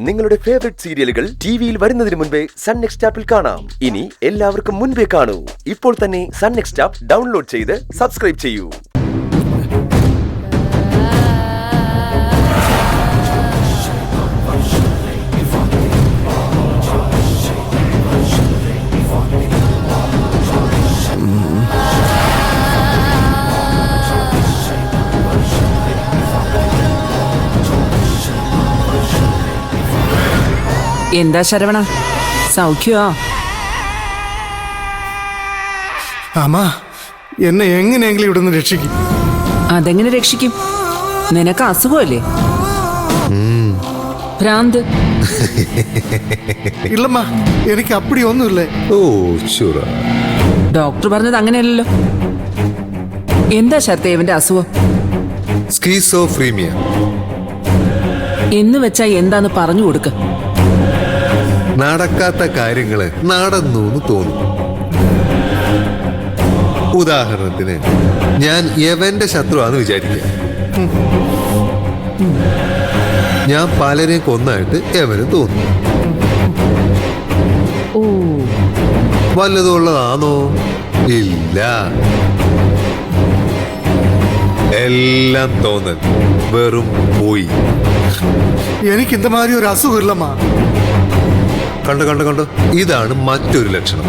നിങ്ങളുടെ ഫേവറേറ്റ് സീരിയലുകൾ ടിവിയിൽ വരുന്നതിന് മുൻപേ സൺ നെക്സ്റ്റ് ആപ്പിൽ കാണാം. ഇനി എല്ലാവർക്കും മുൻപേ കാണൂ. ഇപ്പോൾ തന്നെ സൺ നെക്സ്റ്റ് ആപ്പ് ഡൗൺലോഡ് ചെയ്ത് സബ്സ്ക്രൈബ് ചെയ്യൂ. എന്താ ശരവണ, സൗഖ്യമാ? അമ്മ, എന്നെ എങ്ങനെയെങ്കിലും ഇവിടെ നിന്ന് രക്ഷിക്കും. അതെങ്ങനെ രക്ഷിക്കും? നിനക്ക് അസുഖമല്ലേ? ഭ്രാന്ത്? ഇല്ലമ്മ, എനിക്ക് അപ്പടി ഒന്നുമില്ലേ. ഡോക്ടർ പറഞ്ഞത് അങ്ങനെയല്ലല്ലോ. എന്താ ശരത്തേവന്റെ അസുഖം? സ്കീസോഫ്രീനിയ എന്ന് വെച്ചാ എന്താന്ന് പറഞ്ഞു കൊടുക്ക. നടക്കാത്ത കാര്യങ്ങള് നടന്നു തോന്നും. ഉദാഹരണത്തിന്, ഞാൻ യവന്റെ ശത്രുവാന്ന് വിചാരിക്കുക. ഞാൻ പലരെ കൊന്നായിട്ട് യവന് തോന്നും. വല്ലതും ഉള്ളതാണോ? ഇല്ല. എല്ലാം തോന്നൽ, വെറും പോയി. എനിക്ക് இந்த மாதிரி ഒരു അസുഖം ഇല്ലമ്മ. കണ്ടോ, ഇതാണ് മറ്റൊരു ലക്ഷണം.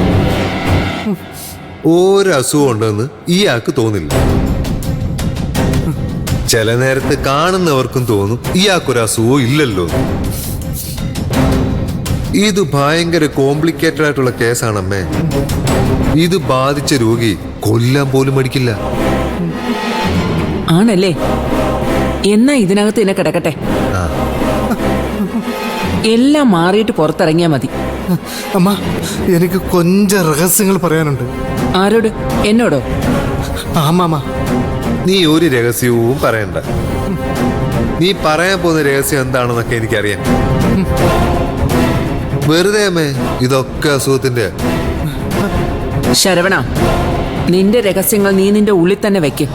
ഒരസുഖം ഉണ്ടെന്ന് ഇയാൾക്ക് തോന്നില്ല. ചില നേരത്ത് കാണുന്നവർക്കും തോന്നും ഇയാൾക്കൊരു അസുഖവും ഇല്ലല്ലോ. ഇത് ഭയങ്കര കോംപ്ലിക്കേറ്റഡ് ആയിട്ടുള്ള കേസാണമ്മേ. ഇത് ബാധിച്ച രോഗി കൊല്ലാൻ പോലും മടിക്കില്ല. ആണല്ലേ? എന്നാ ഇതിനകത്ത് എന്നെ കിടക്കട്ടെ. എല്ലാം മാറിയിട്ട് പുറത്തിറങ്ങിയാ മതി. അമ്മ, എനിക്ക് കൊഞ്ച രഹസ്യങ്ങൾ പറയാനുണ്ട്. ആരോട്? എന്നോടോ? ആമാ. നീ ഒരു രഹസ്യവും പറയണ്ട. നീ പറയാൻ പോകുന്ന രഹസ്യം എന്താണെന്നൊക്കെ എനിക്കറിയാം. വെറുതെ അമ്മേ, ഇതൊക്കെ അസുഖത്തിന്റെ. ശരവണ, നിന്റെ രഹസ്യങ്ങൾ നീ നിന്റെ ഉള്ളിൽ തന്നെ വെക്ക്.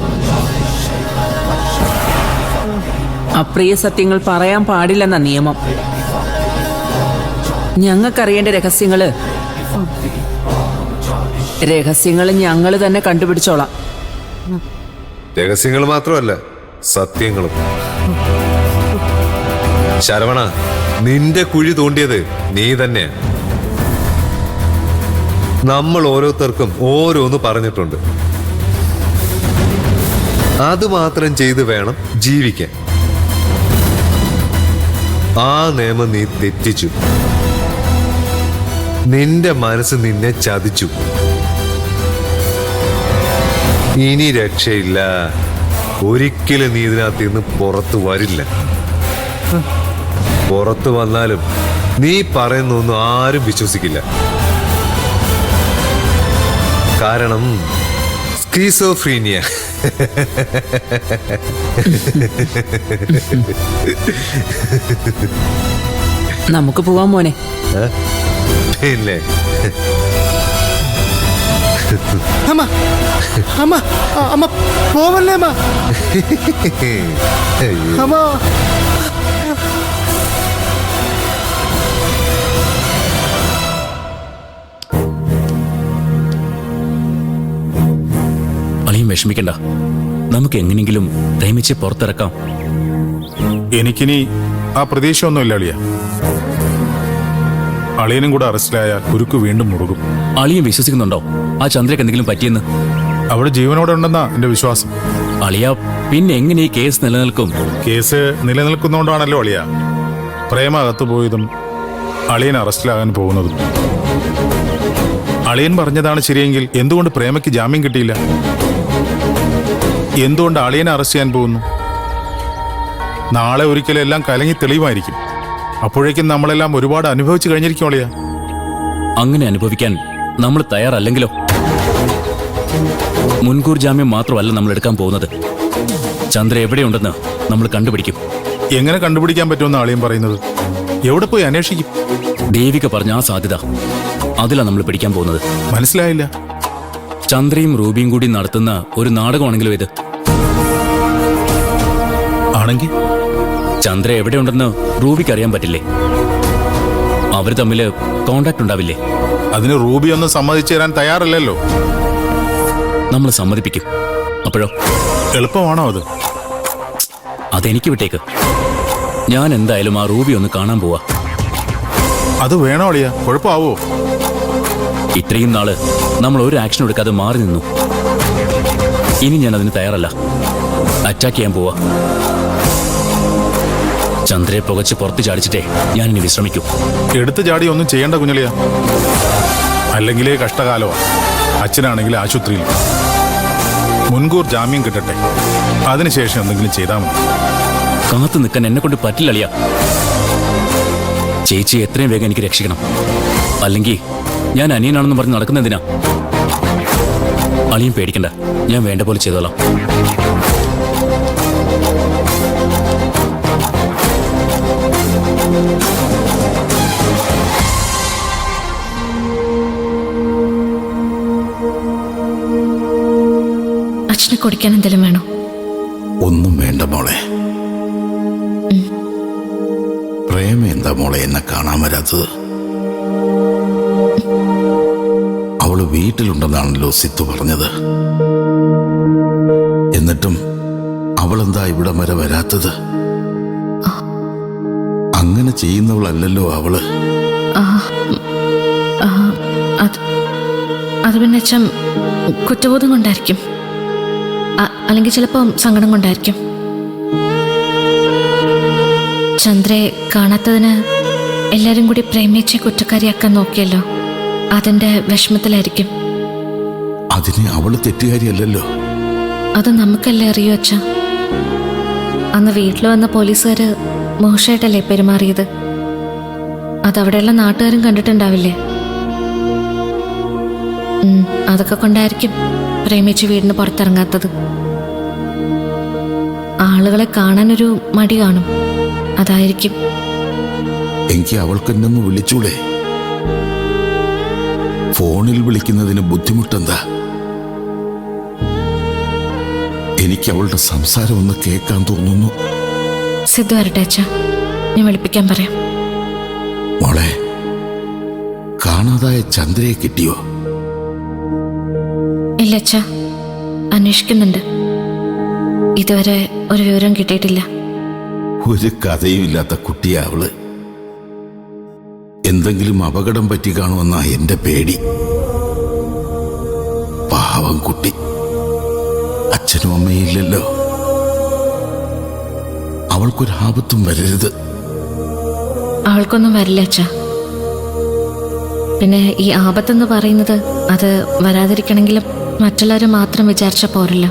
അപ്രിയ സത്യങ്ങൾ പറയാൻ പാടില്ലെന്ന നിയമം. ഞങ്ങൾക്കറിയേണ്ട രഹസ്യങ്ങൾ ഞങ്ങൾ തന്നെ കണ്ടുപിടിച്ചോളാം. രഹസ്യങ്ങൾ മാത്രമല്ല, സത്യങ്ങളും. ശരവണ, നിന്റെ കുഴി തോണ്ടിയത് നീ തന്നെ. നമ്മൾ ഓരോരുത്തർക്കും ഓരോന്ന് പറഞ്ഞിട്ടുണ്ട്. അത് മാത്രം ചെയ്ത് വേണം ജീവിക്കാൻ. ആ നിയമം നീ തെറ്റിച്ചു. നിന്റെ മനസ്സ് നിന്നെ ചതിച്ചു. ഇനി രക്ഷയില്ല. ഒരിക്കലും നീ ഇതിനകത്ത് നിന്ന് പുറത്തു വരില്ല. പുറത്തു വന്നാലും നീ പറയുന്നൊന്നും ആരും വിശ്വസിക്കില്ല. കാരണം സ്കീസോഫ്രീനിയ. നമുക്ക് പോവാൻ മോനെ. പിന്നെ അമ്മ പോവല്ലേ അമ്മ. അമ്മ, അളിയും വിഷമിക്കണ്ട. നമുക്ക് എങ്ങനെങ്കിലും പ്രേമിച്ച് പുറത്തിറക്കാം. എനിക്കിനി ആ പ്രതീക്ഷ ഒന്നുമില്ല അളിയ. അളിയനും കൂടെ അറസ്റ്റിലായാൽ കുരുക്ക് വീണ്ടും മുറുകും. അളിയും വിശ്വസിക്കുന്നുണ്ടോ ആ ചന്ദ്രക്ക് എന്തെങ്കിലും പറ്റിയെന്ന്? അവിടെ ജീവനോടെ ഉണ്ടെന്നാ എന്റെ വിശ്വാസം. അളിയ, പിന്നെ എങ്ങനെ ഈ കേസ് നിലനിൽക്കും? കേസ് നിലനിൽക്കുന്നോണ്ടാണല്ലോ അളിയ പ്രേമ അകത്തുപോയതും അളിയൻ അറസ്റ്റിലാകാൻ പോകുന്നതും. അളിയൻ പറഞ്ഞതാണ് ശരിയെങ്കിൽ എന്തുകൊണ്ട് പ്രേമയ്ക്ക് ജാമ്യം കിട്ടിയില്ല? എന്തുകൊണ്ട് അളിയനെ അറസ്റ്റ് ചെയ്യാൻ പോകുന്നു? നാളെ ഒരിക്കലും എല്ലാം കലങ്ങി തെളിയുമായിരിക്കും. അപ്പോഴേക്കും നമ്മളെല്ലാം ഒരുപാട് അനുഭവിച്ചു കഴിഞ്ഞിരിക്കും അളിയ. അങ്ങനെ അനുഭവിക്കാൻ നമ്മൾ തയ്യാറല്ലെങ്കിലോ? മുൻകൂർ ജാമ്യം മാത്രമല്ല നമ്മൾ എടുക്കാൻ പോകുന്നത്. ചന്ദ്ര എവിടെയുണ്ടെന്ന് നമ്മൾ കണ്ടുപിടിക്കും. എങ്ങനെ കണ്ടുപിടിക്കാൻ പറ്റുമെന്ന് അളിയൻ പറയുന്നത്? എവിടെ പോയി അന്വേഷിക്കും? ദേവിക പറഞ്ഞ ആ സാധ്യത, അതിലാ നമ്മൾ പിടിക്കാൻ പോകുന്നത്. മനസ്സിലായില്ല. ചന്ദ്രയും റൂബിയും കൂടി നടത്തുന്ന ഒരു നാടകമാണെങ്കിലും ഇത്. ആണെങ്കിൽ ചന്ദ്ര എവിടെയുണ്ടെന്ന് റൂബിക്ക് അറിയാൻ പറ്റില്ലേ? അവർ തമ്മിൽ കോണ്ടാക്ട് ഉണ്ടാവില്ലേ? അതിന് റൂബി ഒന്നും സമ്മതിച്ചു തരാൻ തയ്യാറല്ലല്ലോ. നമ്മൾ സമ്മതിപ്പിക്കും. അപ്പോഴോ? എളുപ്പമാണോ അത്? അതെനിക്ക് വിട്ടേക്ക്. ഞാൻ എന്തായാലും ആ റൂബി ഒന്ന് കാണാൻ പോവാ. അത് വേണോ അളിയ? കുഴപ്പമാവോ? ഇത്രയും നാള് നമ്മൾ ഒരു ആക്ഷൻ എടുക്കാതെ മാറി നിന്നു. ഇനി ഞാൻ അതിന് തയ്യാറല്ല. അറ്റാക്ക് ചെയ്യാൻ പോവാ. ചന്ദ്രയെ പുകച്ച് പുറത്ത് ചാടിച്ചിട്ടേ ഞാനിനി വിശ്രമിക്കൂ. എടുത്തു ചാടി ഒന്നും ചെയ്യേണ്ട കുഞ്ഞളിയ. അല്ലെങ്കിലേ കഷ്ടകാലമാണ്. അച്ഛനാണെങ്കിൽ ആശുപത്രിയിൽ. മുൻകൂർ ജാമ്യം കിട്ടട്ടെ, അതിനുശേഷം എന്തെങ്കിലും ചെയ്താൽ മതി. കാത്തു നിൽക്കാൻ എന്നെ കൊണ്ട് പറ്റില്ലളിയ. ചേച്ചി എത്രയും വേഗം എനിക്ക് രക്ഷിക്കണം. അല്ലെങ്കിൽ ഞാൻ അനിയനാണെന്ന് പറഞ്ഞ് നടക്കുന്നതിനാ. അളിയും പേടിക്കണ്ട, ഞാൻ വേണ്ട പോലെ ചെയ്തോളാം. അച്ഛനെ കുടിക്കാൻ എന്തെങ്കിലും വേണോ? ഒന്നും വേണ്ട മോളെ. പ്രേമ എന്താ മോളെ എന്നെ കാണാൻ വരാത്തത്? അവള് വീട്ടിലുണ്ടെന്നാണല്ലോ സിത്തു പറഞ്ഞത്. എന്നിട്ടും അവളെന്താ ഇവിടെ വരെ വരാത്തത്? അങ്ങനെ ചെയ്യുന്നവളല്ലല്ലോ അവള്. അത് പിന്നെ അച്ഛൻ കുറ്റബോധം കൊണ്ടായിരിക്കും, അല്ലെങ്കിൽ ചിലപ്പോൾ സങ്കടം കൊണ്ടായിരിക്കും. ചന്ദ്രയെ കാണാത്തതിന് എല്ലാരും കൂടി പ്രേമിച്ച് കുറ്റക്കാരിയാക്കാൻ നോക്കിയല്ലോ, അതിന്റെ വിഷമത്തിലായിരിക്കും. അതിന് അവള് തെറ്റുകാരിയല്ലല്ലോ. അത് നമുക്കല്ലേ അറിയൂ അച്ഛ. അന്ന് വീട്ടിൽ വന്ന പോലീസുകാര് മോശമായിട്ടല്ലേ പെരുമാറിയത്. അതവിടെയുള്ള നാട്ടുകാരും കണ്ടിട്ടുണ്ടാവില്ലേ? അതൊക്കെ കൊണ്ടായിരിക്കും പ്രേമിച്ച് വീടിന് പുറത്തിറങ്ങാത്തത്. ആളുകളെ കാണാനൊരു മടി കാണും, അതായിരിക്കും. എനിക്ക് അവൾക്ക് എന്നൊന്ന് വിളിച്ചൂടെ? ഫോണിൽ വിളിക്കുന്നതിന് ബുദ്ധിമുട്ടെന്താ? എനിക്ക് അവളുടെ സംസാരം ഒന്ന് കേൾക്കാൻ തോന്നുന്നു. സിദ്ധു വരട്ടെ അച്ഛ, ഞാൻ വിളിപ്പിക്കാൻ പറയാം. മോളെ, കാണാതായ ചന്ദ്രയെ കിട്ടിയോ? ഇല്ല അച്ഛ, അന്വേഷിക്കുന്നുണ്ട്. ഇതുവരെ ഒരു വിവരം കിട്ടിയിട്ടില്ല. ഒരു കഥയും ഇല്ലാത്ത കുട്ടിയാ അവള്. എന്തെങ്കിലും അപകടം പറ്റി കാണുമെന്നാ എന്റെ പേടി. പാവം കുട്ടി. അച്ഛനും അമ്മയും ഇല്ലല്ലോ. അവൾക്കൊരാപത്തും വരരുത്. അവൾക്കൊന്നും വരില്ല അച്ഛ. പിന്നെ ഈ ആപത്തെന്ന് പറയുന്നത് അത് വരാതിരിക്കണമെങ്കിലും മറ്റുള്ളവർ മാത്രം വിചാരിച്ച പോരല്ലോ.